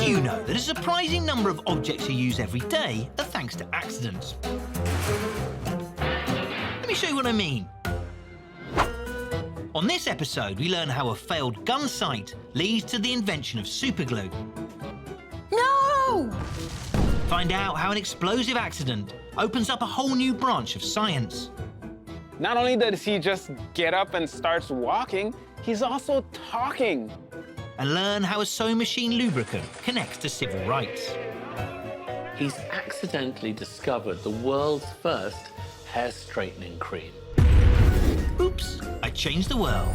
you know that a surprising number of objects you use every day are thanks to accidents? Let me show you what I mean. On this episode, we learn how a failed gun sight leads to the invention of superglue. No! Find out how an explosive accident opens up a whole new branch of science. Not only does he just get up and starts walking, he's also talking. And learn how a sewing machine lubricant connects to civil rights. He's accidentally discovered the world's first hair straightening cream. Oops, I changed the world.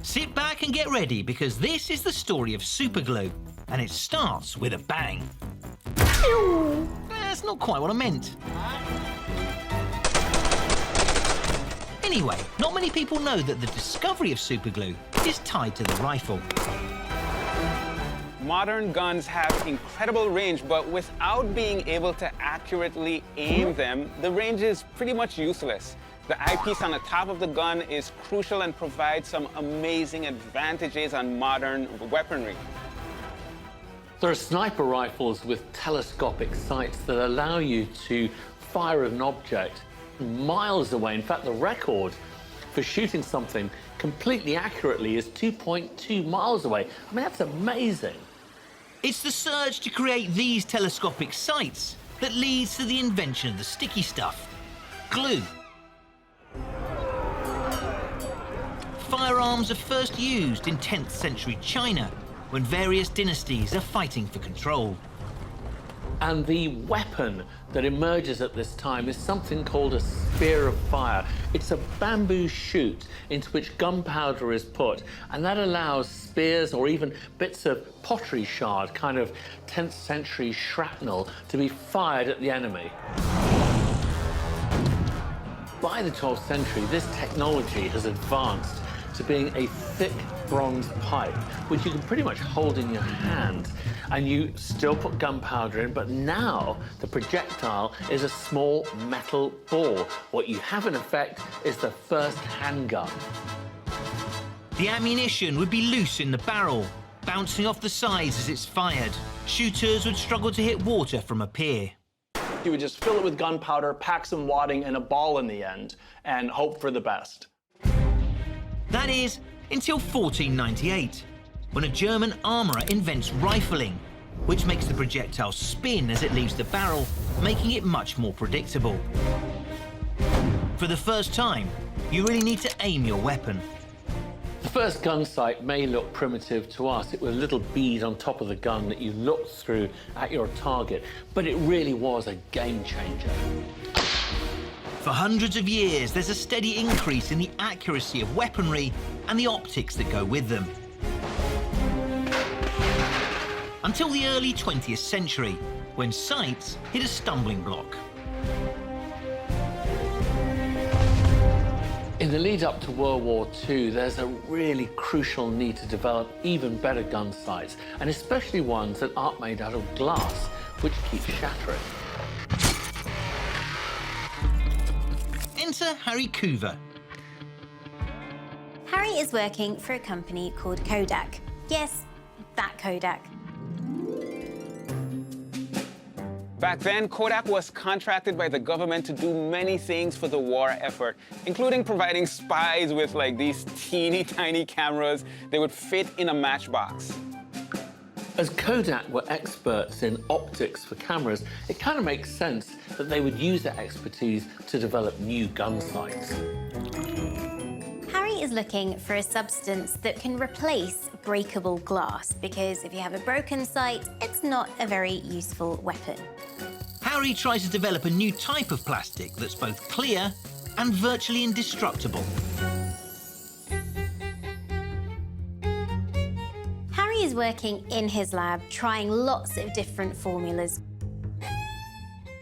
Sit back and get ready, because this is the story of superglue, and it starts with a bang. That's not quite what I meant. Anyway, not many people know that the discovery of superglue is tied to the rifle. Modern guns have incredible range, but without being able to accurately aim them, the range is pretty much useless. The eyepiece on the top of the gun is crucial and provides some amazing advantages on modern weaponry. There are sniper rifles with telescopic sights that allow you to fire an object miles away. In fact, the record for shooting something completely accurately is 2.2 miles away. I mean, that's amazing. It's the surge to create these telescopic sights that leads to the invention of the sticky stuff, glue. Firearms are first used in 10th century China, when various dynasties are fighting for control. And the weapon that emerges at this time is something called a spear of fire. It's a bamboo shoot into which gunpowder is put, and that allows spears or even bits of pottery shard, kind of 10th century shrapnel, to be fired at the enemy. By the 12th century, this technology has advanced to being a thick bronze pipe, which you can pretty much hold in your hand, and you still put gunpowder in, but now the projectile is a small metal ball. What you have in effect is the first handgun. The ammunition would be loose in the barrel, bouncing off the sides as it's fired. Shooters would struggle to hit water from a pier. You would just fill it with gunpowder, pack some wadding and a ball in the end, and hope for the best. That is, until 1498, when a German armourer invents rifling, which makes the projectile spin as it leaves the barrel, making it much more predictable. For the first time, you really need to aim your weapon. The first gun sight may look primitive to us. It was a little bead on top of the gun that you looked through at your target, but it really was a game changer. For hundreds of years, there's a steady increase in the accuracy of weaponry and the optics that go with them. Until the early 20th century, when sights hit a stumbling block. In the lead up to World War II, there's a really crucial need to develop even better gun sights, and especially ones that aren't made out of glass, which keeps shattering. Enter Harry Coover. Harry is working for a company called Kodak. Yes, that Kodak. Back then, Kodak was contracted by the government to do many things for the war effort, including providing spies with these teeny tiny cameras. They would fit in a matchbox. As Kodak were experts in optics for cameras, it kind of makes sense that they would use their expertise to develop new gun sights. Harry is looking for a substance that can replace breakable glass, because if you have a broken sight, it's not a very useful weapon. Harry tries to develop a new type of plastic that's both clear and virtually indestructible. Harry is working in his lab, trying lots of different formulas.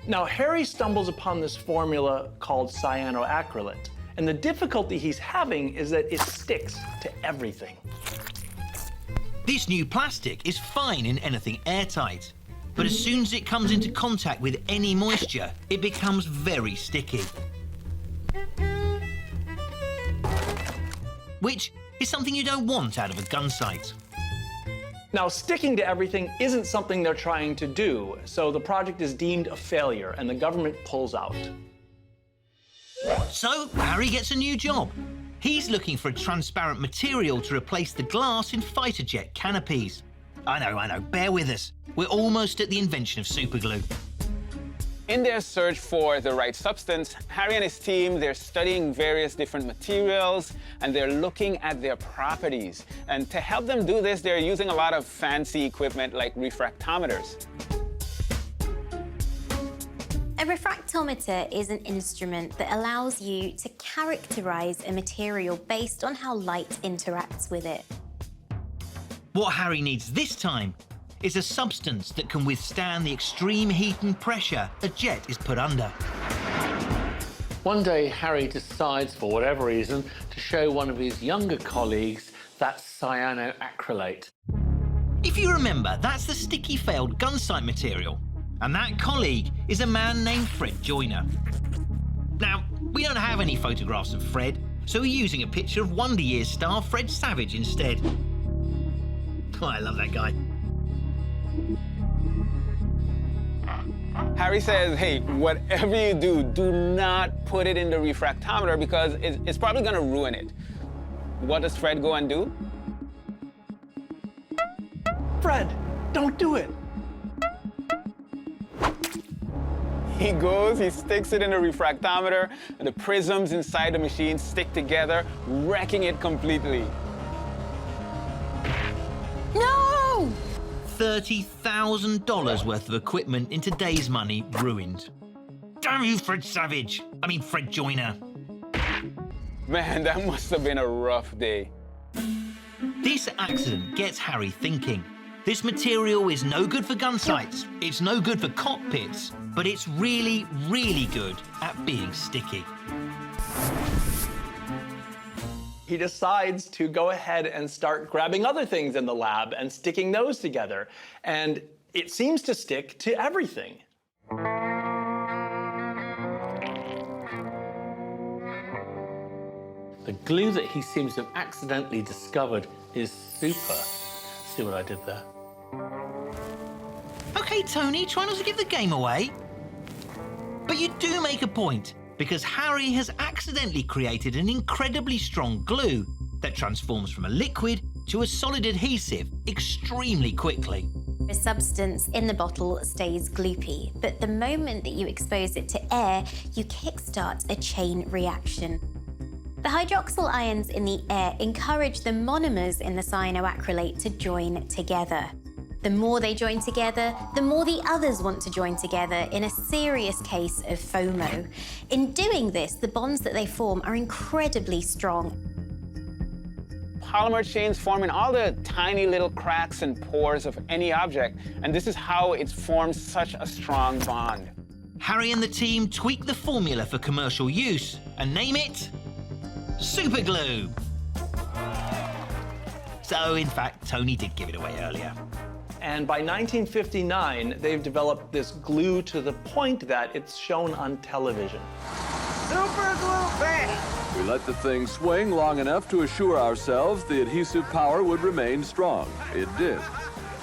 Now, Harry stumbles upon this formula called cyanoacrylate, and the difficulty he's having is that it sticks to everything. This new plastic is fine in anything airtight, but as soon as it comes into contact with any moisture, it becomes very sticky. Which is something you don't want out of a gun sight. Now, sticking to everything isn't something they're trying to do, so the project is deemed a failure and the government pulls out. So Harry gets a new job. He's looking for a transparent material to replace the glass in fighter jet canopies. I know, bear with us. We're almost at the invention of superglue. In their search for the right substance, Harry and his team, they're studying various different materials and they're looking at their properties. And to help them do this, they're using a lot of fancy equipment like refractometers. A refractometer is an instrument that allows you to characterize a material based on how light interacts with it. What Harry needs this time is a substance that can withstand the extreme heat and pressure a jet is put under. One day, Harry decides, for whatever reason, to show one of his younger colleagues that cyanoacrylate. If you remember, that's the sticky failed gun sight material. And that colleague is a man named Fred Joyner. Now, we don't have any photographs of Fred, so we're using a picture of Wonder Years star Fred Savage instead. Oh, I love that guy. Harry says, hey, whatever you do, do not put it in the refractometer because it's probably gonna ruin it. What does Fred go and do? Fred, don't do it. He goes, he sticks it in the refractometer, and the prisms inside the machine stick together, wrecking it completely. No! $30,000 worth of equipment in today's money ruined. Damn you, Fred Savage. I mean, Fred Joyner. Man, that must have been a rough day. This accident gets Harry thinking. This material is no good for gun sights, it's no good for cockpits, but it's really, really good at being sticky. He decides to go ahead and start grabbing other things in the lab and sticking those together. And it seems to stick to everything. The glue that he seems to have accidentally discovered is super. See what I did there? Okay, Tony, try not to give the game away. But you do make a point, because Harry has accidentally created an incredibly strong glue that transforms from a liquid to a solid adhesive extremely quickly. The substance in the bottle stays gloopy, but the moment that you expose it to air, you kickstart a chain reaction. The hydroxyl ions in the air encourage the monomers in the cyanoacrylate to join together. The more they join together, the more the others want to join together in a serious case of FOMO. In doing this, the bonds that they form are incredibly strong. Polymer chains form in all the tiny little cracks and pores of any object, and this is how it forms such a strong bond. Harry and the team tweak the formula for commercial use and name it superglue. So, in fact, Tony did give it away earlier. And by 1959, they've developed this glue to the point that it's shown on television. Superglue bang! We let the thing swing long enough to assure ourselves the adhesive power would remain strong. It did.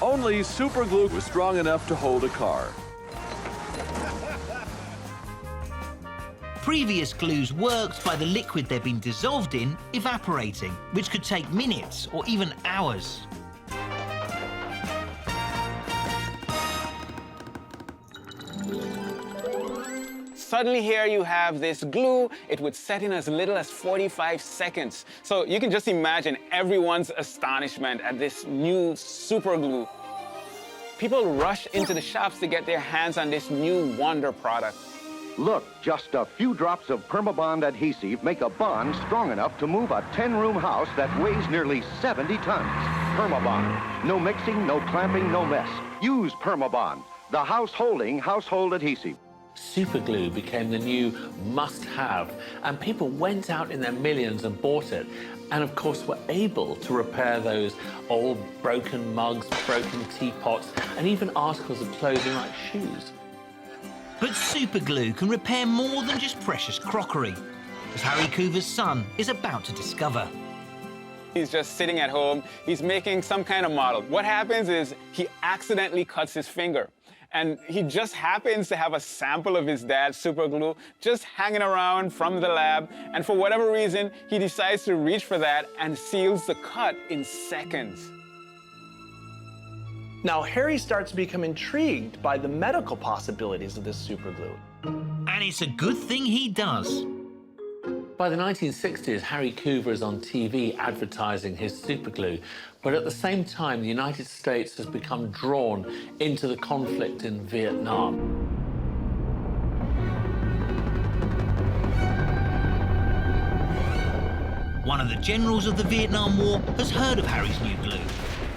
Only superglue was strong enough to hold a car. Previous glues worked by the liquid they've been dissolved in evaporating, which could take minutes or even hours. Suddenly here you have this glue. It would set in as little as 45 seconds. So you can just imagine everyone's astonishment at this new superglue. People rush into the shops to get their hands on this new wonder product. Look, just a few drops of Permabond adhesive make a bond strong enough to move a 10-room house that weighs nearly 70 tons. Permabond. No mixing, no clamping, no mess. Use Permabond, the house-holding household adhesive. Superglue became the new must-have, and people went out in their millions and bought it, and of course were able to repair those old broken mugs, broken teapots, and even articles of clothing like shoes. But superglue can repair more than just precious crockery, as Harry Coover's son is about to discover. He's just sitting at home. He's making some kind of model. What happens is he accidentally cuts his finger. And he just happens to have a sample of his dad's superglue just hanging around from the lab. And for whatever reason, he decides to reach for that and seals the cut in seconds. Now, Harry starts to become intrigued by the medical possibilities of this superglue. And it's a good thing he does. By the 1960s, Harry Coover is on TV advertising his superglue, but at the same time, the United States has become drawn into the conflict in Vietnam. One of the generals of the Vietnam War has heard of Harry's new glue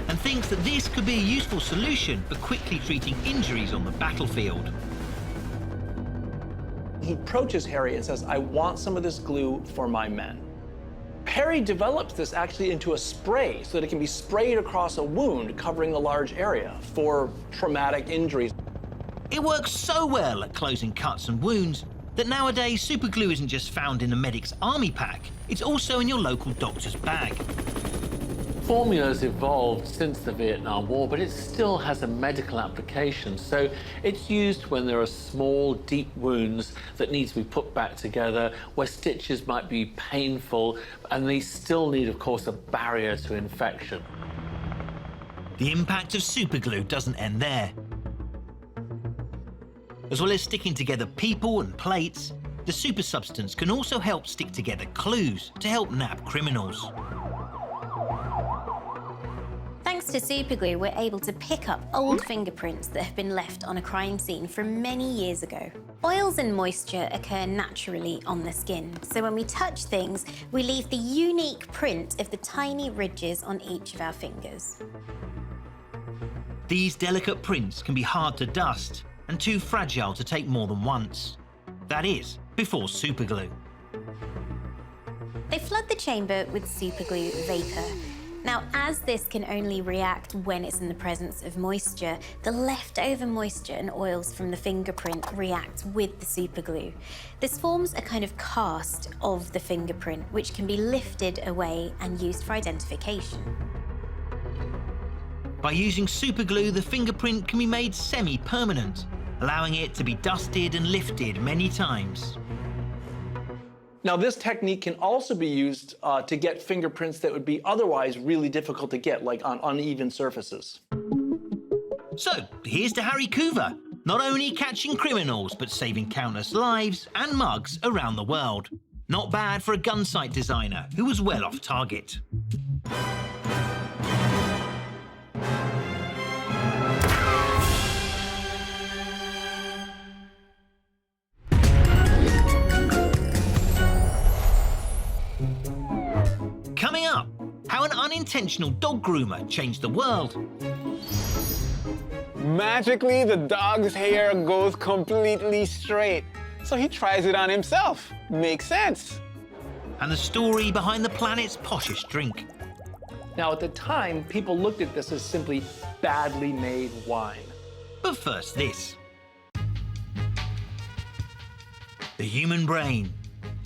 and thinks that this could be a useful solution for quickly treating injuries on the battlefield. He approaches Harry and says, I want some of this glue for my men. Harry develops this actually into a spray so that it can be sprayed across a wound covering a large area for traumatic injuries. It works so well at closing cuts and wounds that nowadays superglue isn't just found in a medic's army pack, it's also in your local doctor's bag. Formulas evolved since the Vietnam War, but it still has a medical application. So it's used when there are small, deep wounds that need to be put back together, where stitches might be painful, and they still need, of course, a barrier to infection. The impact of superglue doesn't end there. As well as sticking together people and plates, the super substance can also help stick together clues to help nab criminals. Thanks to superglue, we're able to pick up old fingerprints that have been left on a crime scene from many years ago. Oils and moisture occur naturally on the skin, so when we touch things, we leave the unique print of the tiny ridges on each of our fingers. These delicate prints can be hard to dust and too fragile to take more than once. That is, before superglue. They flood the chamber with superglue vapor. Now, as this can only react when it's in the presence of moisture, the leftover moisture and oils from the fingerprint react with the superglue. This forms a kind of cast of the fingerprint, which can be lifted away and used for identification. By using superglue, the fingerprint can be made semi-permanent, allowing it to be dusted and lifted many times. Now, this technique can also be used to get fingerprints that would be otherwise really difficult to get, like on uneven surfaces. So, here's to Harry Coover, not only catching criminals, but saving countless lives and mugs around the world. Not bad for a gun sight designer who was well off target. Coming up, how an unintentional dog groomer changed the world. Magically, the dog's hair goes completely straight. So he tries it on himself. Makes sense. And the story behind the planet's poshest drink. Now, at the time, people looked at this as simply badly made wine. But first this. The human brain.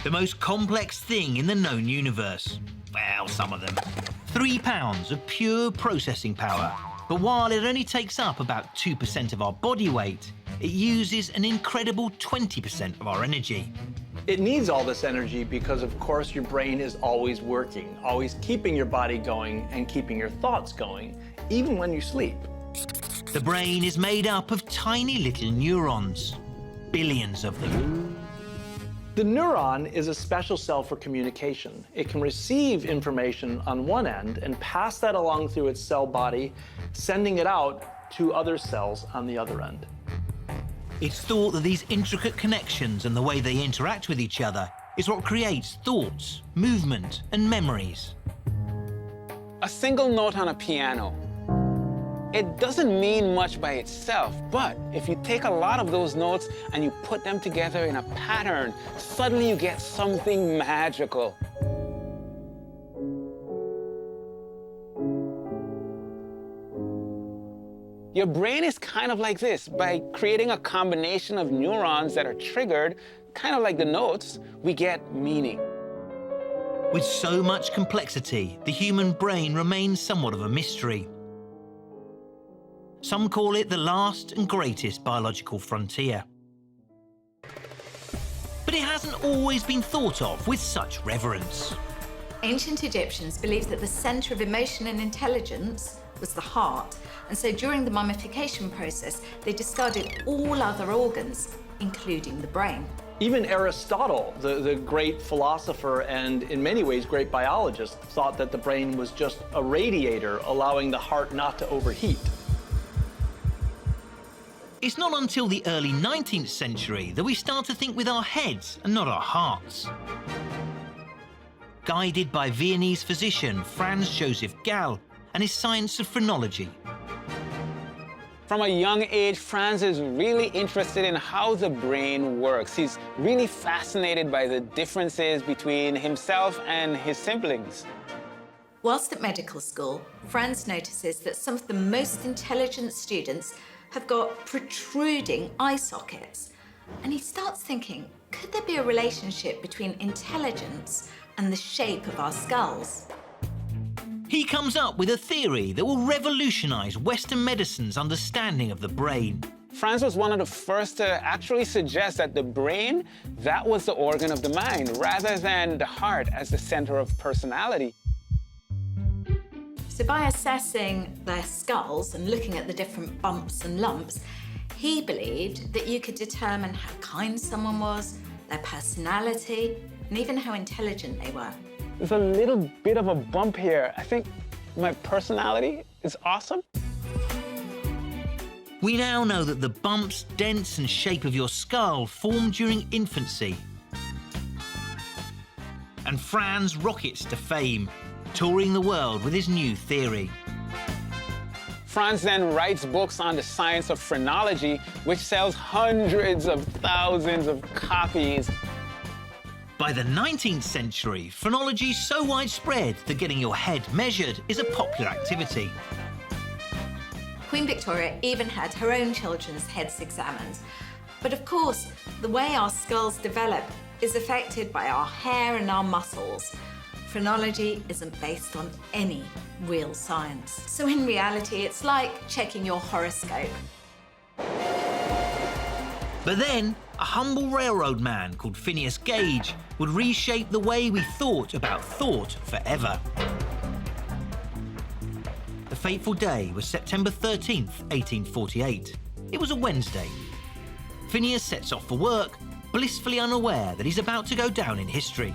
The most complex thing in the known universe. Well, some of them. 3 pounds of pure processing power. But while it only takes up about 2% of our body weight, it uses an incredible 20% of our energy. It needs all this energy because, of course, your brain is always working, always keeping your body going and keeping your thoughts going, even when you sleep. The brain is made up of tiny little neurons. Billions of them. The neuron is a special cell for communication. It can receive information on one end and pass that along through its cell body, sending it out to other cells on the other end. It's thought that these intricate connections and the way they interact with each other is what creates thoughts, movement, and memories. A single note on a piano. It doesn't mean much by itself, but if you take a lot of those notes and you put them together in a pattern, suddenly you get something magical. Your brain is kind of like this. By creating a combination of neurons that are triggered, kind of like the notes, we get meaning. With so much complexity, the human brain remains somewhat of a mystery. Some call it the last and greatest biological frontier. But it hasn't always been thought of with such reverence. Ancient Egyptians believed that the center of emotion and intelligence was the heart, and so during the mummification process, they discarded all other organs, including the brain. Even Aristotle, the great philosopher and in many ways great biologist, thought that the brain was just a radiator, allowing the heart not to overheat. It's not until the early 19th century that we start to think with our heads and not our hearts. Guided by Viennese physician Franz Joseph Gall and his science of phrenology. From a young age, Franz is really interested in how the brain works. He's really fascinated by the differences between himself and his siblings. Whilst at medical school, Franz notices that some of the most intelligent students have got protruding eye sockets. And he starts thinking, could there be a relationship between intelligence and the shape of our skulls? He comes up with a theory that will revolutionize Western medicine's understanding of the brain. Franz was one of the first to actually suggest that the brain, that was the organ of the mind, rather than the heart as the center of personality. So by assessing their skulls and looking at the different bumps and lumps, he believed that you could determine how kind someone was, their personality, and even how intelligent they were. There's a little bit of a bump here. I think my personality is awesome. We now know that the bumps, dents and shape of your skull formed during infancy. And Franz rockets to fame, touring the world with his new theory. Franz then writes books on the science of phrenology, which sells hundreds of thousands of copies. By the 19th century, phrenology is so widespread that getting your head measured is a popular activity. Queen Victoria even had her own children's heads examined. But of course, the way our skulls develop is affected by our hair and our muscles. Phrenology isn't based on any real science. So in reality, it's like checking your horoscope. But then, a humble railroad man called Phineas Gage would reshape the way we thought about thought forever. The fateful day was September 13th, 1848. It was a Wednesday. Phineas sets off for work, blissfully unaware that he's about to go down in history.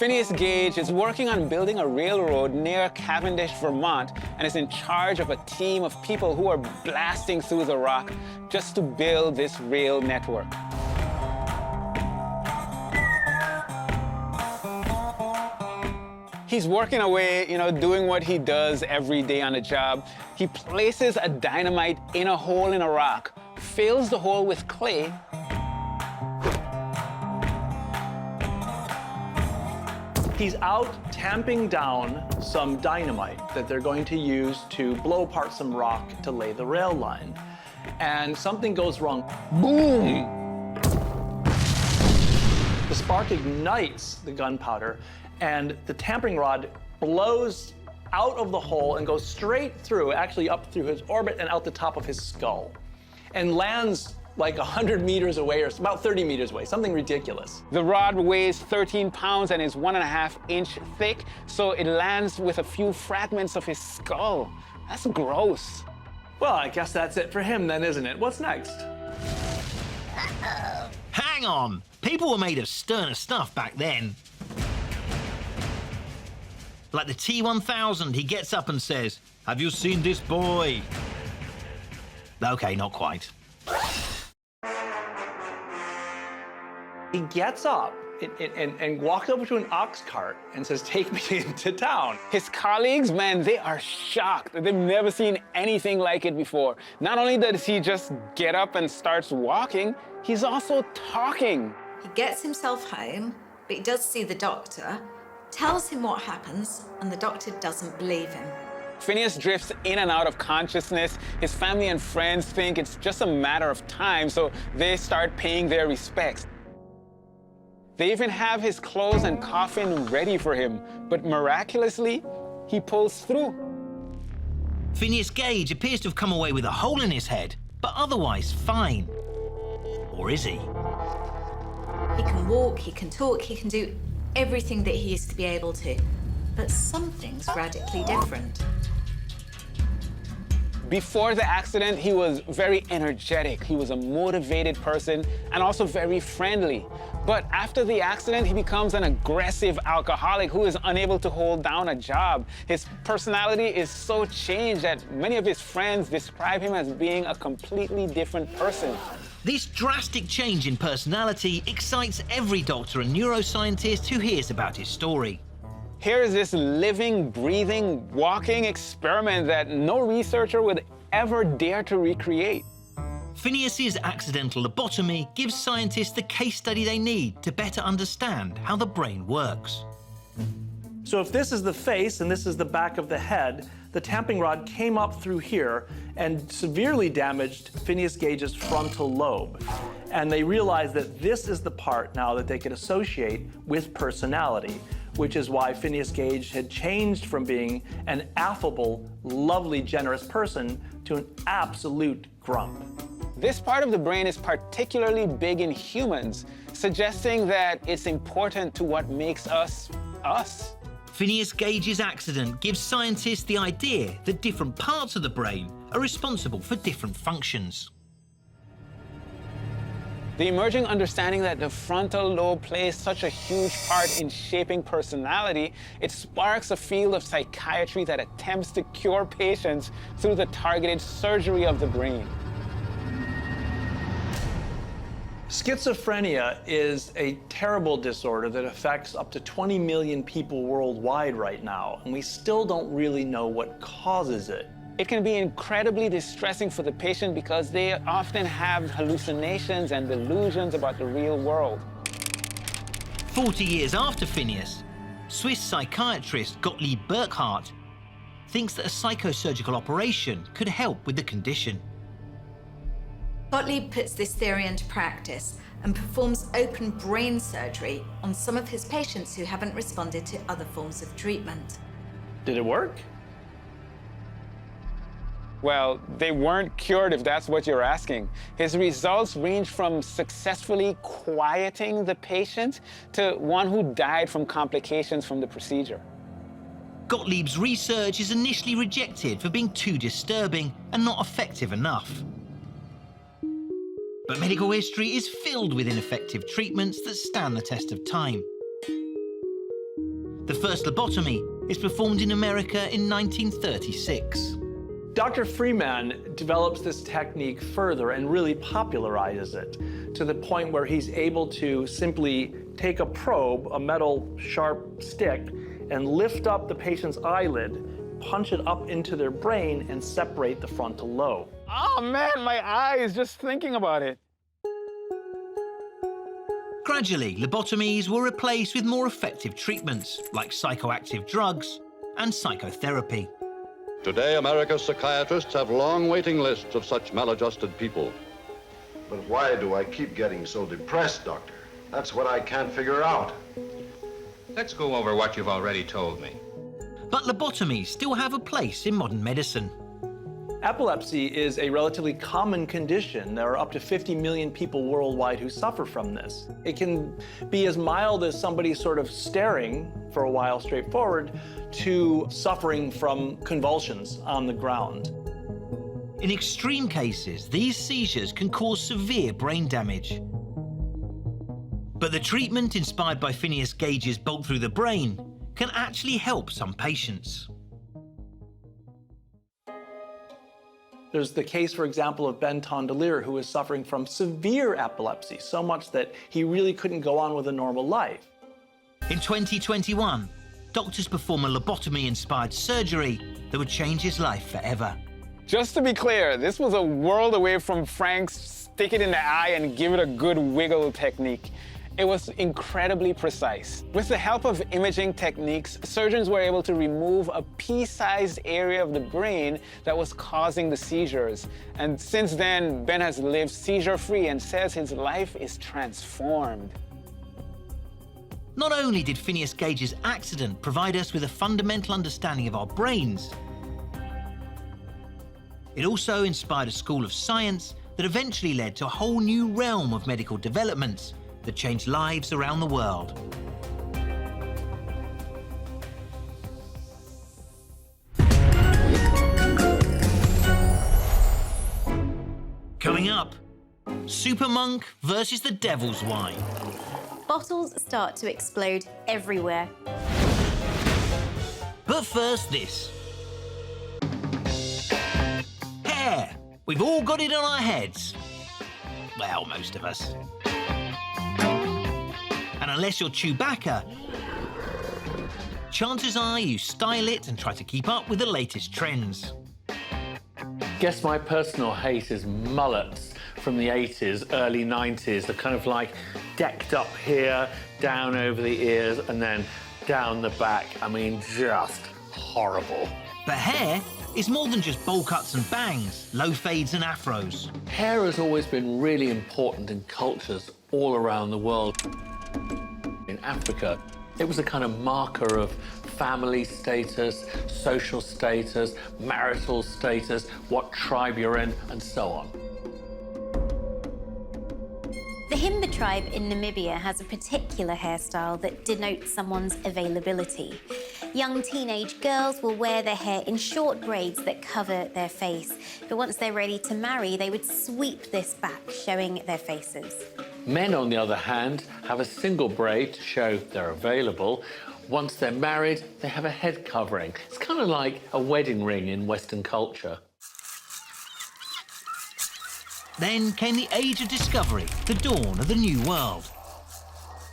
Phineas Gage is working on building a railroad near Cavendish, Vermont, and is in charge of a team of people who are blasting through the rock just to build this rail network. He's working away, doing what he does every day on the job. He places a dynamite in a hole in a rock, fills the hole with clay, He's out tamping down some dynamite that they're going to use to blow apart some rock to lay the rail line. And something goes wrong. Boom! The spark ignites the gunpowder, and the tampering rod blows out of the hole and goes straight through, actually up through his orbit and out the top of his skull, and lands like 100 meters away, or about 30 meters away, something ridiculous. The rod weighs 13 pounds and is 1.5 inches thick, so it lands with a few fragments of his skull. That's gross. Well, I guess that's it for him then, isn't it? What's next? Hang on! People were made of sterner stuff back then. Like the T-1000, he gets up and says, "Have you seen this boy?" Okay, not quite. He gets up and walks over to an ox cart and says, "Take me into town." His colleagues, man, they are shocked. They've never seen anything like it before. Not only does he just get up and starts walking, he's also talking. He gets himself home, but he does see the doctor, tells him what happens, and the doctor doesn't believe him. Phineas drifts in and out of consciousness. His family and friends think it's just a matter of time, so they start paying their respects. They even have his clothes and coffin ready for him, but miraculously, he pulls through. Phineas Gage appears to have come away with a hole in his head, but otherwise fine. Or is he? He can walk, he can talk, he can do everything that he used to be able to. But something's radically different. Before the accident, he was very energetic. He was a motivated person and also very friendly. But after the accident, he becomes an aggressive alcoholic who is unable to hold down a job. His personality is so changed that many of his friends describe him as being a completely different person. This drastic change in personality excites every doctor and neuroscientist who hears about his story. Here is this living, breathing, walking experiment that no researcher would ever dare to recreate. Phineas's accidental lobotomy gives scientists the case study they need to better understand how the brain works. So if this is the face and this is the back of the head, the tamping rod came up through here and severely damaged Phineas Gage's frontal lobe. And they realized that this is the part now that they could associate with personality, which is why Phineas Gage had changed from being an affable, lovely, generous person to an absolute grump. This part of the brain is particularly big in humans, suggesting that it's important to what makes us, us. Phineas Gage's accident gives scientists the idea that different parts of the brain are responsible for different functions. The emerging understanding that the frontal lobe plays such a huge part in shaping personality, it sparks a field of psychiatry that attempts to cure patients through the targeted surgery of the brain. Schizophrenia is a terrible disorder that affects up to 20 million people worldwide right now, and we still don't really know what causes it. It can be incredibly distressing for the patient because they often have hallucinations and delusions about the real world. 40 years after Phineas, Swiss psychiatrist Gottlieb Burckhardt thinks that a psychosurgical operation could help with the condition. Gottlieb puts this theory into practice and performs open brain surgery on some of his patients who haven't responded to other forms of treatment. Did it work? Well, they weren't cured if that's what you're asking. His results range from successfully quieting the patient to one who died from complications from the procedure. Gottlieb's research is initially rejected for being too disturbing and not effective enough. But medical history is filled with ineffective treatments that stand the test of time. The first lobotomy is performed in America in 1936. Dr. Freeman develops this technique further and really popularizes it to the point where he's able to simply take a probe, a metal sharp stick, and lift up the patient's eyelid, punch it up into their brain, and separate the frontal lobe. Oh man, my eyes just thinking about it. Gradually, lobotomies were replaced with more effective treatments like psychoactive drugs and psychotherapy. Today, America's psychiatrists have long waiting lists of such maladjusted people. But why do I keep getting so depressed, Doctor? That's what I can't figure out. Let's go over what you've already told me. But lobotomies still have a place in modern medicine. Epilepsy is a relatively common condition. There are up to 50 million people worldwide who suffer from this. It can be as mild as somebody sort of staring for a while straight forward to suffering from convulsions on the ground. In extreme cases, these seizures can cause severe brain damage. But the treatment inspired by Phineas Gage's bolt through the brain can actually help some patients. There's the case, for example, of Ben Tondelier, who was suffering from severe epilepsy, so much that he really couldn't go on with a normal life. In 2021, doctors perform a lobotomy-inspired surgery that would change his life forever. Just to be clear, this was a world away from Frank's stick it in the eye and give it a good wiggle technique. It was incredibly precise. With the help of imaging techniques, surgeons were able to remove a pea-sized area of the brain that was causing the seizures. And since then, Ben has lived seizure-free and says his life is transformed. Not only did Phineas Gage's accident provide us with a fundamental understanding of our brains, it also inspired a school of science that eventually led to a whole new realm of medical developments that changed lives around the world. Coming up, Super Monk versus the Devil's Wine. Bottles start to explode everywhere. But first this. Hair. We've all got it on our heads. Well, most of us. And unless you're Chewbacca, chances are you style it and try to keep up with the latest trends. Guess my personal hate is mullets from the 80s, early 90s. They're kind of like decked up here, down over the ears, and then down the back. I mean, just horrible. But hair is more than just bowl cuts and bangs, low fades and afros. Hair has always been really important in cultures all around the world. In Africa, it was a kind of marker of family status, social status, marital status, what tribe you're in, and so on. The Himba tribe in Namibia has a particular hairstyle that denotes someone's availability. Young teenage girls will wear their hair in short braids that cover their face. But once they're ready to marry, they would sweep this back, showing their faces. Men, on the other hand, have a single braid to show they're available. Once they're married, they have a head covering. It's kind of like a wedding ring in Western culture. Then came the age of discovery, the dawn of the new world.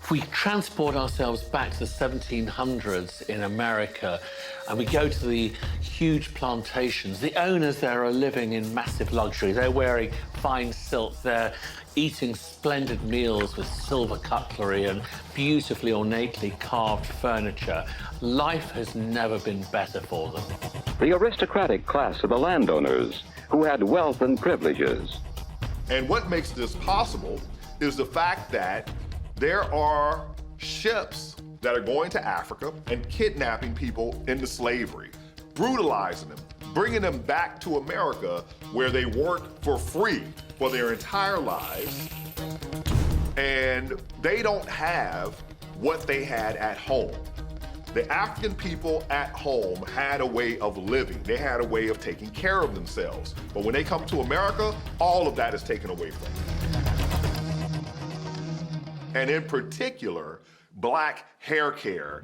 If we transport ourselves back to the 1700s in America and we go to the huge plantations, the owners there are living in massive luxury. They're wearing fine silk, they're eating splendid meals with silver cutlery and beautifully ornately carved furniture. Life has never been better for them. The aristocratic class of the landowners who had wealth and privileges. And what makes this possible is the fact that there are ships that are going to Africa and kidnapping people into slavery, brutalizing them, bringing them back to America where they work for free for their entire lives, and they don't have what they had at home. The African people at home had a way of living. They had a way of taking care of themselves. But when they come to America, all of that is taken away from them. And in particular, black hair care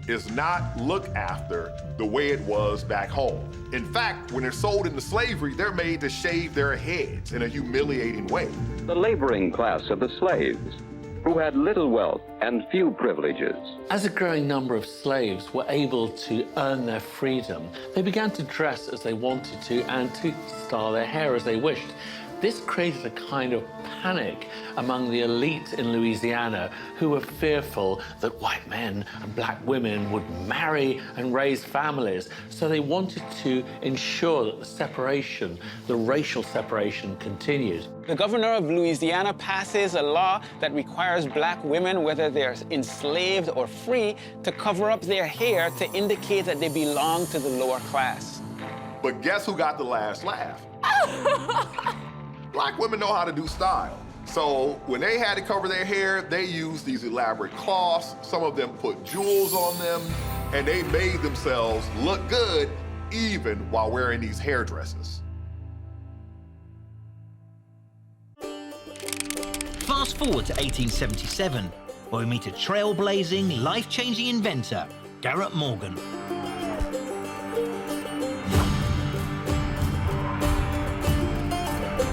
is not looked after the way it was back home. In fact, when they're sold into slavery, they're made to shave their heads in a humiliating way. The laboring class of the slaves, who had little wealth and few privileges. As a growing number of slaves were able to earn their freedom, they began to dress as they wanted to and to style their hair as they wished. This created a kind of panic among the elite in Louisiana who were fearful that white men and black women would marry and raise families. So they wanted to ensure that the separation, the racial separation, continued. The governor of Louisiana passes a law that requires black women, whether they're enslaved or free, to cover up their hair to indicate that they belong to the lower class. But guess who got the last laugh? Black women know how to do style. So when they had to cover their hair, they used these elaborate cloths. Some of them put jewels on them, and they made themselves look good even while wearing these hairdresses. Fast forward to 1877, where we meet a trailblazing, life-changing inventor, Garrett Morgan.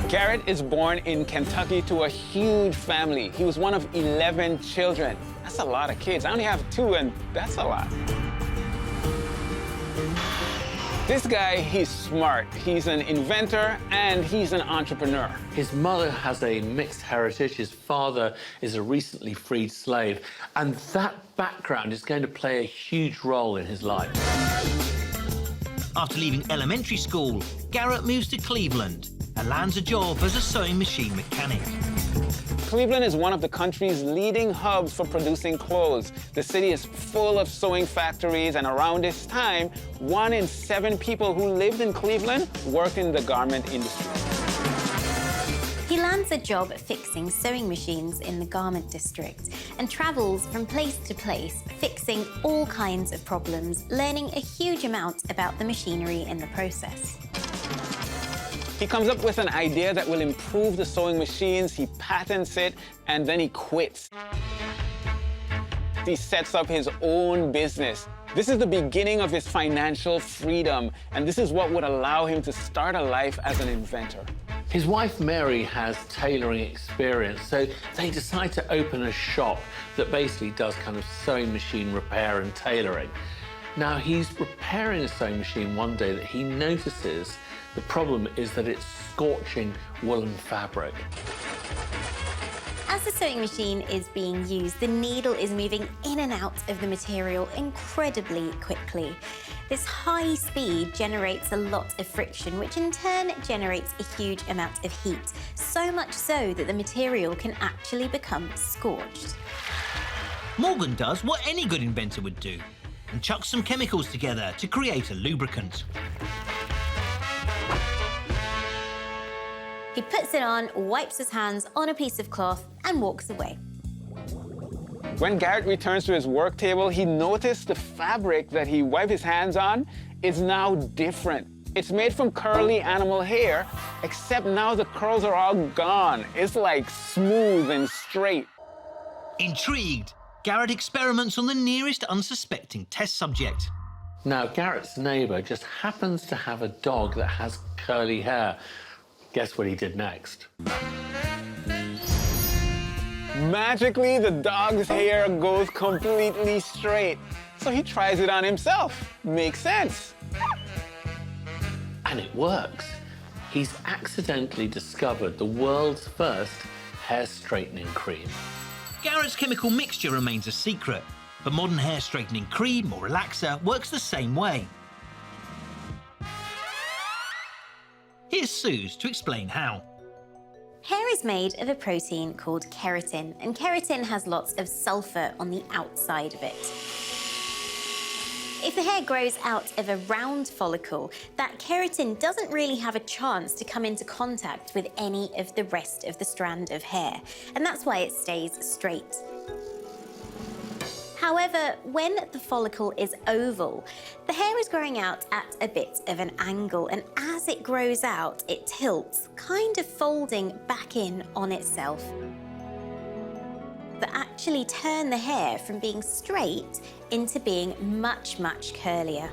Garrett is born in Kentucky to a huge family. He was one of 11 children. That's a lot of kids. I only have 2, and that's a lot. This guy, he's smart. He's an inventor, and he's an entrepreneur. His mother has a mixed heritage. His father is a recently freed slave, and that background is going to play a huge role in his life. After leaving elementary school, Garrett moves to Cleveland and lands a job as a sewing machine mechanic. Cleveland is one of the country's leading hubs for producing clothes. The city is full of sewing factories, and around this time, 1 in 7 people who lived in Cleveland worked in the garment industry. He lands a job fixing sewing machines in the garment district and travels from place to place, fixing all kinds of problems, learning a huge amount about the machinery in the process. He comes up with an idea that will improve the sewing machines, he patents it, and then he quits. He sets up his own business. This is the beginning of his financial freedom, and this is what would allow him to start a life as an inventor. His wife Mary has tailoring experience, so they decide to open a shop that basically does kind of sewing machine repair and tailoring. Now, he's repairing a sewing machine one day that he notices the problem is that it's scorching woolen fabric. As the sewing machine is being used, the needle is moving in and out of the material incredibly quickly. This high speed generates a lot of friction, which in turn generates a huge amount of heat, so much so that the material can actually become scorched. Morgan does what any good inventor would do and chucks some chemicals together to create a lubricant. He puts it on, wipes his hands on a piece of cloth, and walks away. When Garrett returns to his work table, he noticed the fabric that he wiped his hands on is now different. It's made from curly animal hair, except now the curls are all gone. It's like smooth and straight. Intrigued, Garrett experiments on the nearest unsuspecting test subject. Now, Garrett's neighbor just happens to have a dog that has curly hair. Guess what he did next? Magically, the dog's hair goes completely straight. So he tries it on himself. Makes sense. And it works. He's accidentally discovered the world's first hair straightening cream. Garrett's chemical mixture remains a secret, but modern hair straightening cream or relaxer works the same way. Here's Suze to explain how. Hair is made of a protein called keratin, and keratin has lots of sulfur on the outside of it. If the hair grows out of a round follicle, that keratin doesn't really have a chance to come into contact with any of the rest of the strand of hair, and that's why it stays straight. However, when the follicle is oval, the hair is growing out at a bit of an angle, and as it grows out, it tilts, kind of folding back in on itself. That actually turn the hair from being straight into being much, much curlier.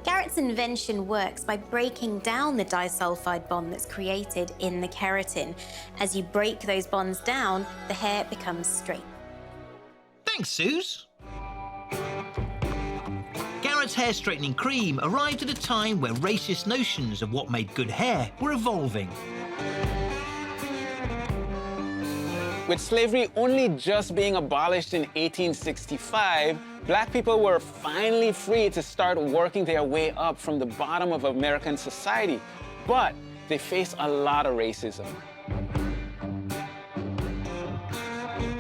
Garrett's invention works by breaking down the disulfide bond that's created in the keratin. As you break those bonds down, the hair becomes straight. Thanks, Suze. Garrett's hair straightening cream arrived at a time where racist notions of what made good hair were evolving. With slavery only just being abolished in 1865, Black people were finally free to start working their way up from the bottom of American society. But they faced a lot of racism.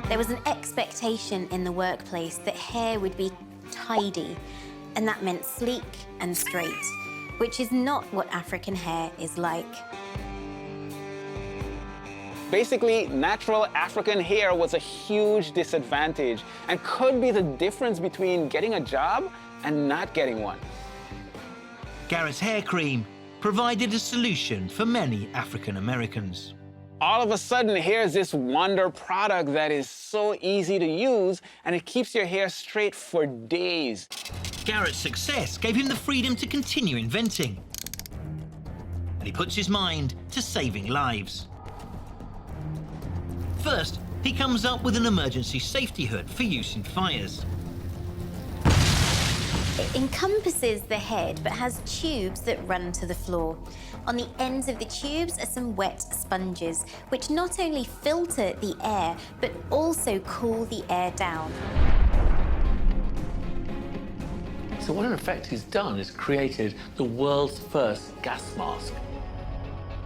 There was an expectation in the workplace that hair would be tidy, and that meant sleek and straight, which is not what African hair is like. Basically, natural African hair was a huge disadvantage and could be the difference between getting a job and not getting one. Garrett's hair cream provided a solution for many African Americans. All of a sudden, here's this wonder product that is so easy to use, and it keeps your hair straight for days. Garrett's success gave him the freedom to continue inventing. And he puts his mind to saving lives. First, he comes up with an emergency safety hood for use in fires. It encompasses the head, but has tubes that run to the floor. On the ends of the tubes are some wet sponges, which not only filter the air, but also cool the air down. So what in effect he's done is created the world's first gas mask.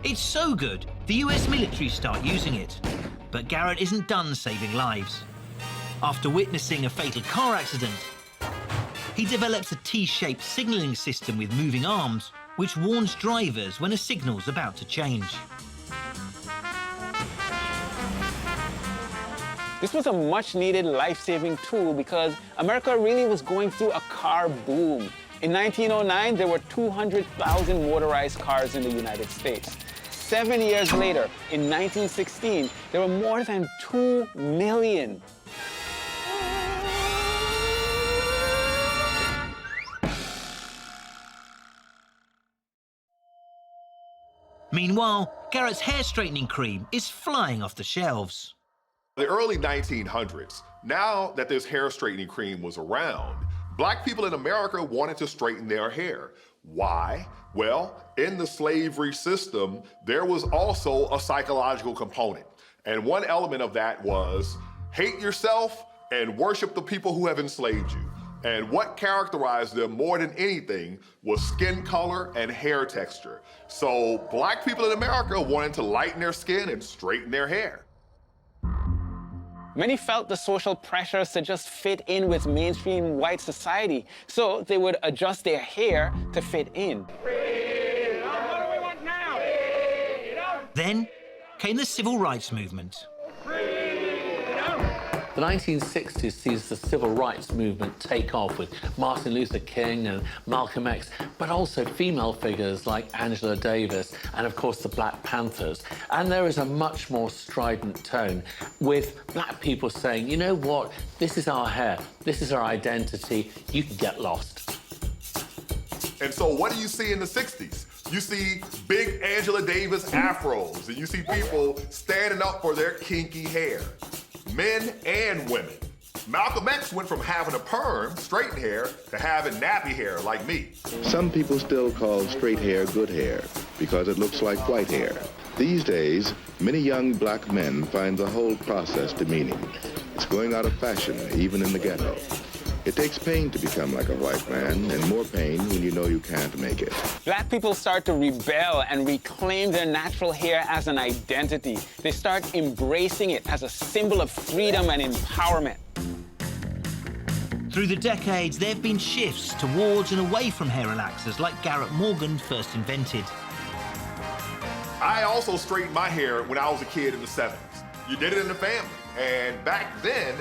It's so good, The US military start using it, but Garrett isn't done saving lives. After witnessing a fatal car accident, he develops a T-shaped signalling system with moving arms, which warns drivers when a signal's about to change. This was a much-needed life-saving tool because America really was going through a car boom. In 1909, there were 200,000 motorized cars in the United States. 7 years later, in 1916, there were more than 2 million. Meanwhile, Garrett's hair straightening cream is flying off the shelves. The early 1900s, now that this hair straightening cream was around, Black people in America wanted to straighten their hair. Why? Well, in the slavery system, there was also a psychological component. And one element of that was hate yourself and worship the people who have enslaved you. And what characterized them more than anything was skin color and hair texture. So Black people in America wanted to lighten their skin and straighten their hair. Many felt the social pressures to just fit in with mainstream white society, so they would adjust their hair to fit in. Then came the civil rights movement. The 1960s sees the civil rights movement take off with Martin Luther King and Malcolm X, but also female figures like Angela Davis and, of course, the Black Panthers. And there is a much more strident tone with Black people saying, you know what, this is our hair, this is our identity, you can get lost. And so what do you see in the 60s? You see big Angela Davis afros, and you see people standing up for their kinky hair. Men and women. Malcolm X went from having a perm, straightened hair, to having nappy hair like me. Some people still call straight hair good hair because it looks like white hair. These days, many young Black men find the whole process demeaning. It's going out of fashion, even in the ghetto. It takes pain to become like a white man, and more pain when you know you can't make it. Black people start to rebel and reclaim their natural hair as an identity. They start embracing it as a symbol of freedom and empowerment. Through the decades, there have been shifts towards and away from hair relaxers like Garrett Morgan first invented. I also straightened my hair when I was a kid in the 70s. You did it in the family. And back then,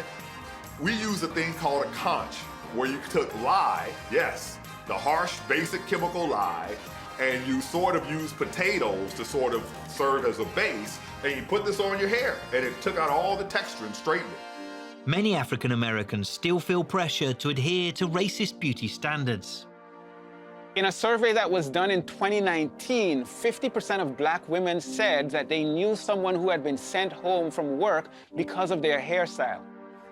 we used a thing called a conch, where you took lye, yes, the harsh, basic chemical lye, and you sort of used potatoes to sort of serve as a base, and you put this on your hair, and it took out all the texture and straightened it. Many African Americans still feel pressure to adhere to racist beauty standards. In a survey that was done in 2019, 50% of Black women said that they knew someone who had been sent home from work because of their hairstyle.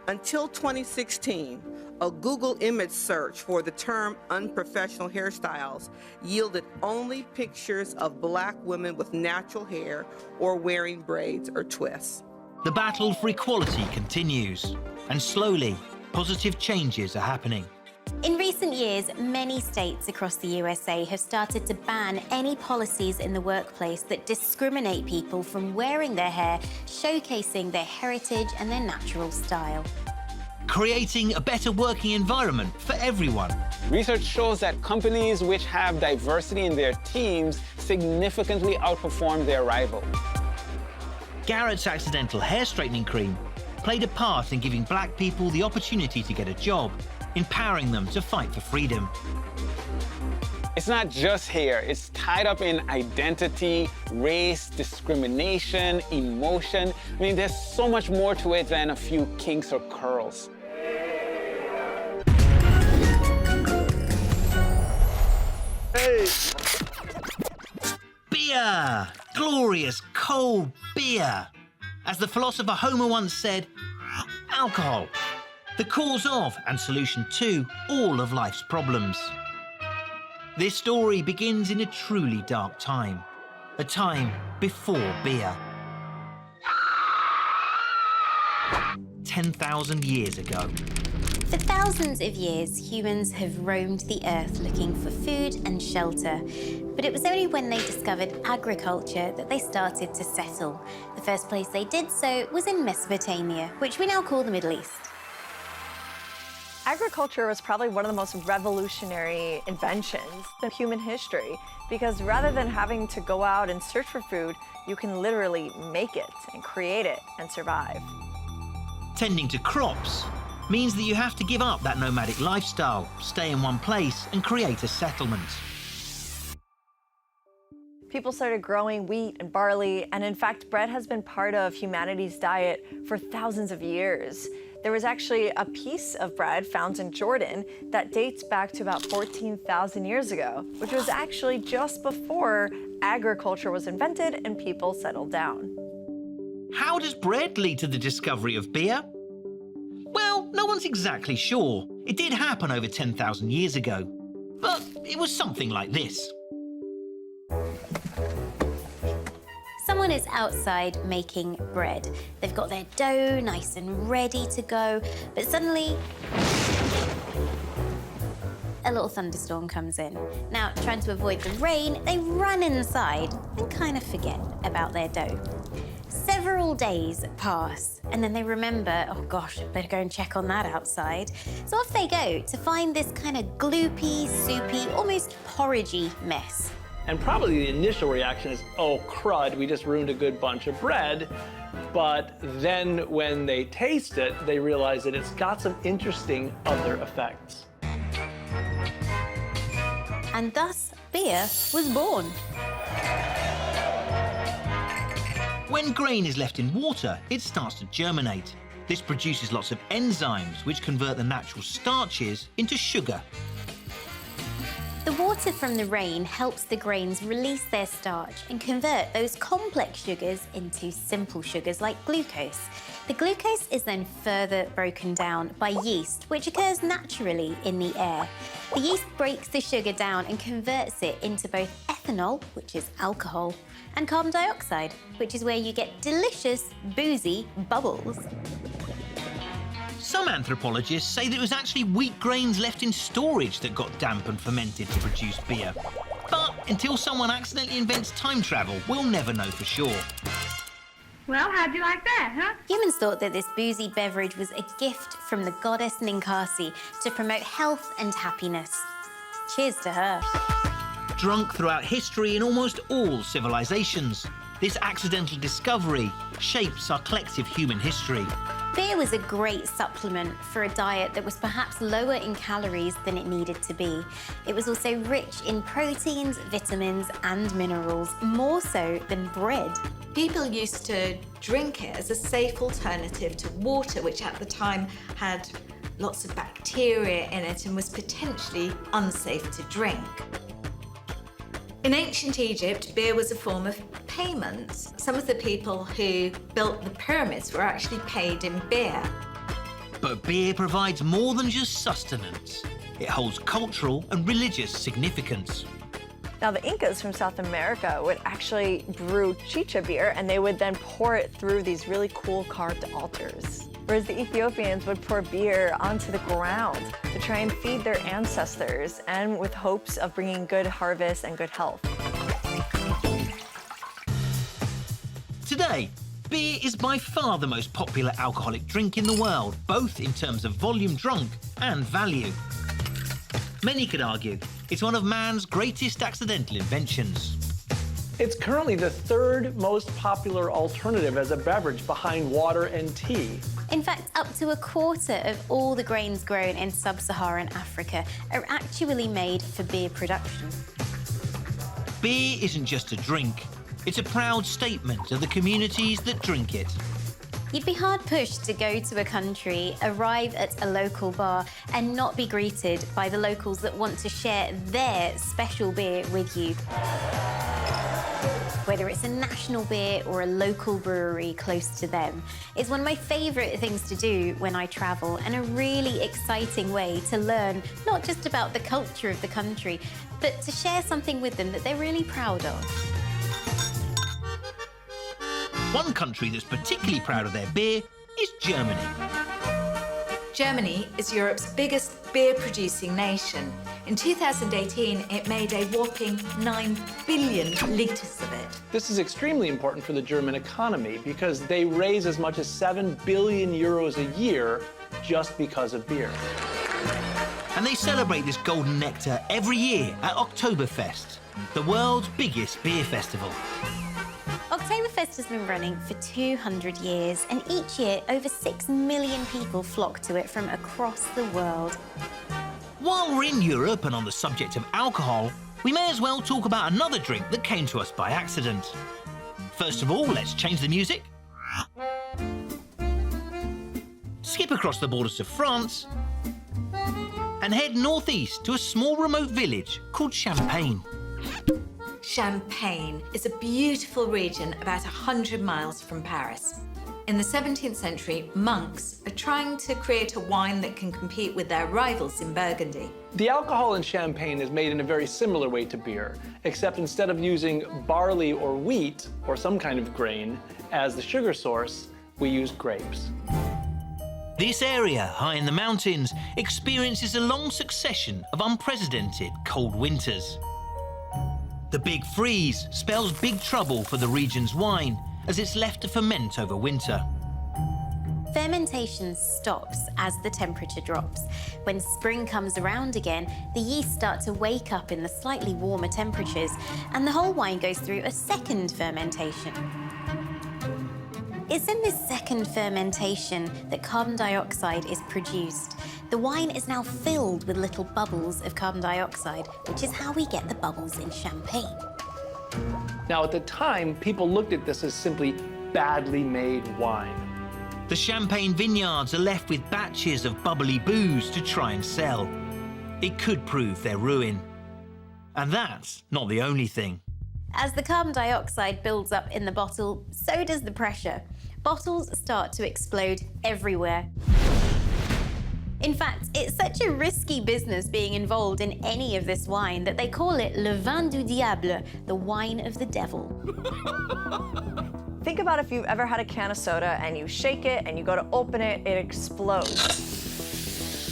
Until 2016, a Google image search for the term unprofessional hairstyles yielded only pictures of Black women with natural hair or wearing braids or twists. The battle for equality continues, and slowly, positive changes are happening. In recent years, many states across the USA have started to ban any policies in the workplace that discriminate people from wearing their hair, showcasing their heritage and their natural style. Creating a better working environment for everyone. Research shows that companies which have diversity in their teams significantly outperform their rivals. Garrett's accidental hair straightening cream played a part in giving Black people the opportunity to get a job, empowering them to fight for freedom. It's not just hair, it's tied up in identity, race, discrimination, emotion. I mean, there's so much more to it than a few kinks or curls. Hey! Beer! Glorious, cold beer! As the philosopher Homer once said, alcohol, the cause of and solution to all of life's problems. This story begins in a truly dark time, a time before beer. 10,000 years ago. For thousands of years, humans have roamed the earth looking for food and shelter. But it was only when they discovered agriculture that they started to settle. The first place they did so was in Mesopotamia, which we now call the Middle East. Agriculture was probably one of the most revolutionary inventions in human history, because rather than having to go out and search for food, you can literally make it and create it and survive. Tending to crops means that you have to give up that nomadic lifestyle, stay in one place and create a settlement. People started growing wheat and barley, and in fact, bread has been part of humanity's diet for thousands of years. There was actually a piece of bread found in Jordan that dates back to about 14,000 years ago, which was actually just before agriculture was invented and people settled down. How does bread lead to the discovery of beer? Well, no one's exactly sure. It did happen over 10,000 years ago, but it was something like this. Someone is outside making bread. They've got their dough nice and ready to go, but suddenly a little thunderstorm comes in. Now, trying to avoid the rain, they run inside and kind of forget about their dough. Several days pass, and then they remember, oh gosh, better go and check on that outside. So off they go to find this kind of gloopy, soupy, almost porridgey mess. And probably the initial reaction is, oh crud, we just ruined a good bunch of bread. But then when they taste it, they realize that it's got some interesting other effects. And thus, beer was born. When grain is left in water, it starts to germinate. This produces lots of enzymes which convert the natural starches into sugar. The water from the rain helps the grains release their starch and convert those complex sugars into simple sugars like glucose. The glucose is then further broken down by yeast, which occurs naturally in the air. The yeast breaks the sugar down and converts it into both ethanol, which is alcohol, and carbon dioxide, which is where you get delicious, boozy bubbles. Some anthropologists say that it was actually wheat grains left in storage that got damp and fermented to produce beer. But until someone accidentally invents time travel, we'll never know for sure. Well, how'd you like that, huh? Humans thought that this boozy beverage was a gift from the goddess Ninkasi to promote health and happiness. Cheers to her. Drunk throughout history in almost all civilizations, this accidental discovery shapes our collective human history. Beer was a great supplement for a diet that was perhaps lower in calories than it needed to be. It was also rich in proteins, vitamins, and minerals, more so than bread. People used to drink it as a safe alternative to water, which at the time had lots of bacteria in it and was potentially unsafe to drink. In ancient Egypt, beer was a form of payment. Some of the people who built the pyramids were actually paid in beer. But beer provides more than just sustenance. It holds cultural and religious significance. Now, the Incas from South America would actually brew chicha beer, and they would then pour it through these really cool carved altars. Whereas the Ethiopians would pour beer onto the ground to try and feed their ancestors, and with hopes of bringing good harvest and good health. Today, beer is by far the most popular alcoholic drink in the world, both in terms of volume drunk and value. Many could argue it's one of man's greatest accidental inventions. It's currently the third most popular alternative as a beverage behind water and tea. In fact, up to a quarter of all the grains grown in sub-Saharan Africa are actually made for beer production. Beer isn't just a drink, it's a proud statement of the communities that drink it. You'd be hard-pushed to go to a country, arrive at a local bar, and not be greeted by the locals that want to share their special beer with you. Whether it's a national beer or a local brewery close to them, it's one of my favourite things to do when I travel, and a really exciting way to learn not just about the culture of the country, but to share something with them that they're really proud of. One country that's particularly proud of their beer is Germany. Germany is Europe's biggest beer-producing nation. In 2018, it made a whopping 9 billion litres of it. This is extremely important for the German economy because they raise as much as 7 billion euros a year just because of beer. And they celebrate this golden nectar every year at Oktoberfest, the world's biggest beer festival. Oktoberfest has been running for 200 years, and each year over 6 million people flock to it from across the world. While we're in Europe and on the subject of alcohol, we may as well talk about another drink that came to us by accident. First of all, let's change the music. Skip across the borders to France and head northeast to a small remote village called Champagne. Champagne is a beautiful region about 100 miles from Paris. In the 17th century, monks are trying to create a wine that can compete with their rivals in Burgundy. The alcohol in Champagne is made in a very similar way to beer, except instead of using barley or wheat or some kind of grain as the sugar source, we use grapes. This area, high in the mountains, experiences a long succession of unprecedented cold winters. The big freeze spells big trouble for the region's wine, as it's left to ferment over winter. Fermentation stops as the temperature drops. When spring comes around again, the yeast start to wake up in the slightly warmer temperatures, and the whole wine goes through a second fermentation. It's in this second fermentation that carbon dioxide is produced. The wine is now filled with little bubbles of carbon dioxide, which is how we get the bubbles in champagne. Now, at the time, people looked at this as simply badly made wine. The Champagne vineyards are left with batches of bubbly booze to try and sell. It could prove their ruin. And that's not the only thing. As the carbon dioxide builds up in the bottle, so does the pressure. Bottles start to explode everywhere. In fact, it's such a risky business being involved in any of this wine that they call it le vin du diable, the wine of the devil. Think about if you've ever had a can of soda and you shake it and you go to open it, it explodes.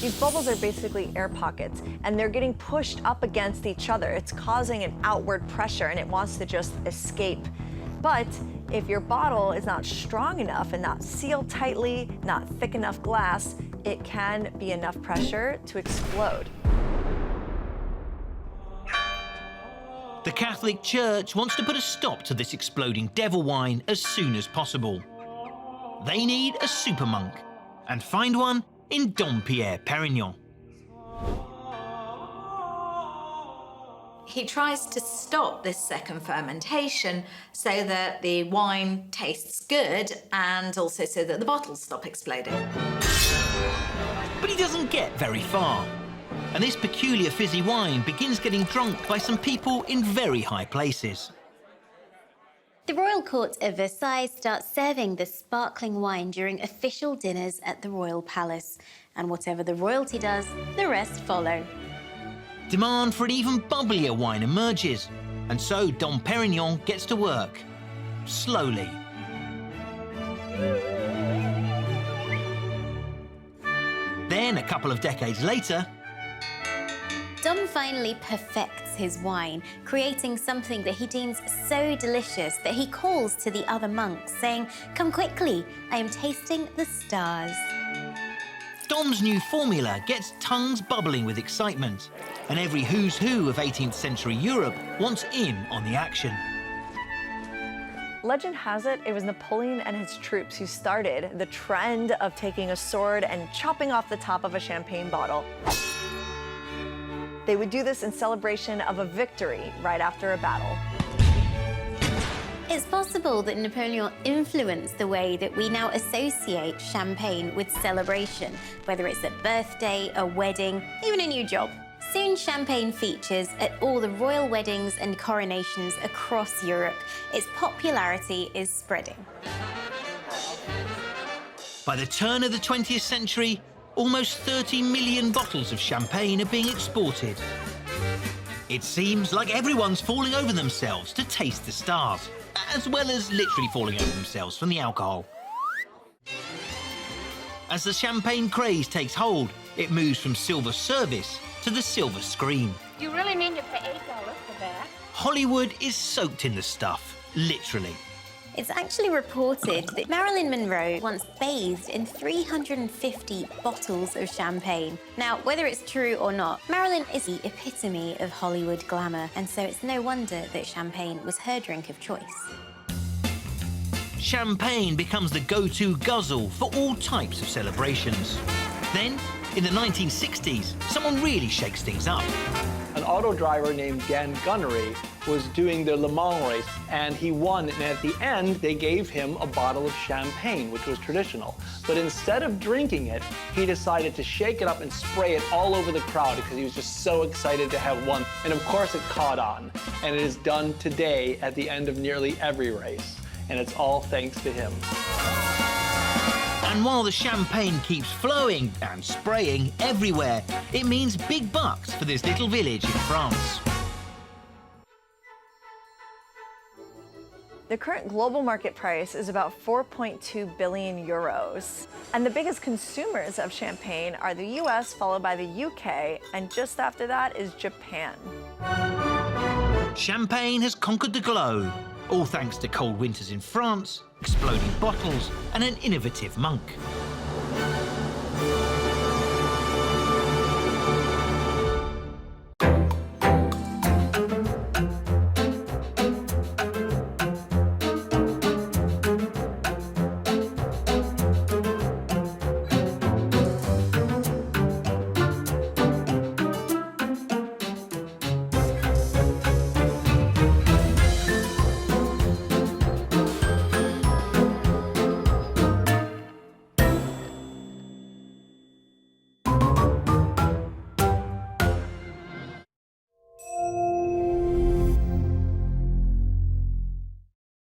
These bubbles are basically air pockets, and they're getting pushed up against each other. It's causing an outward pressure, and it wants to just escape. But if your bottle is not strong enough and not sealed tightly, not thick enough glass, it can be enough pressure to explode. The Catholic Church wants to put a stop to this exploding devil wine as soon as possible. They need a super monk, and find one in Dom Pierre Perignon. He tries to stop this second fermentation so that the wine tastes good and also so that the bottles stop exploding. But he doesn't get very far. And this peculiar fizzy wine begins getting drunk by some people in very high places. The royal court of Versailles starts serving the sparkling wine during official dinners at the royal palace. And whatever the royalty does, the rest follow. Demand for an even bubblier wine emerges, and so Dom Perignon gets to work. Slowly. Then, a couple of decades later, Dom finally perfects his wine, creating something that he deems so delicious that he calls to the other monks, saying, "Come quickly, I am tasting the stars." Dom's new formula gets tongues bubbling with excitement, and every who's who of 18th century Europe wants in on the action. Legend has it was Napoleon and his troops who started the trend of taking a sword and chopping off the top of a champagne bottle. They would do this in celebration of a victory right after a battle. It's possible that Napoleon influenced the way that we now associate champagne with celebration, whether it's a birthday, a wedding, even a new job. Soon champagne features at all the royal weddings and coronations across Europe. Its popularity is spreading. By the turn of the 20th century, almost 30 million bottles of champagne are being exported. It seems like everyone's falling over themselves to taste the stars, as well as literally falling over themselves from the alcohol. As the champagne craze takes hold, it moves from silver service to the silver screen. You really mean to pay $8 for that? Hollywood is soaked in the stuff, literally. It's actually reported that Marilyn Monroe once bathed in 350 bottles of champagne. Now, whether it's true or not, Marilyn is the epitome of Hollywood glamour, and so it's no wonder that champagne was her drink of choice. Champagne becomes the go-to guzzle for all types of celebrations. Then, in the 1960s, someone really shakes things up. An auto driver named Dan Gunnery was doing the Le Mans race, and he won, and at the end, they gave him a bottle of champagne, which was traditional. But instead of drinking it, he decided to shake it up and spray it all over the crowd because he was just so excited to have won. And of course, it caught on, and it is done today at the end of nearly every race. And it's all thanks to him. And while the champagne keeps flowing and spraying everywhere, it means big bucks for this little village in France. The current global market price is about 4.2 billion euros. And the biggest consumers of champagne are the US, followed by the UK, and just after that is Japan. Champagne has conquered the globe, all thanks to cold winters in France, exploding bottles, and an innovative monk.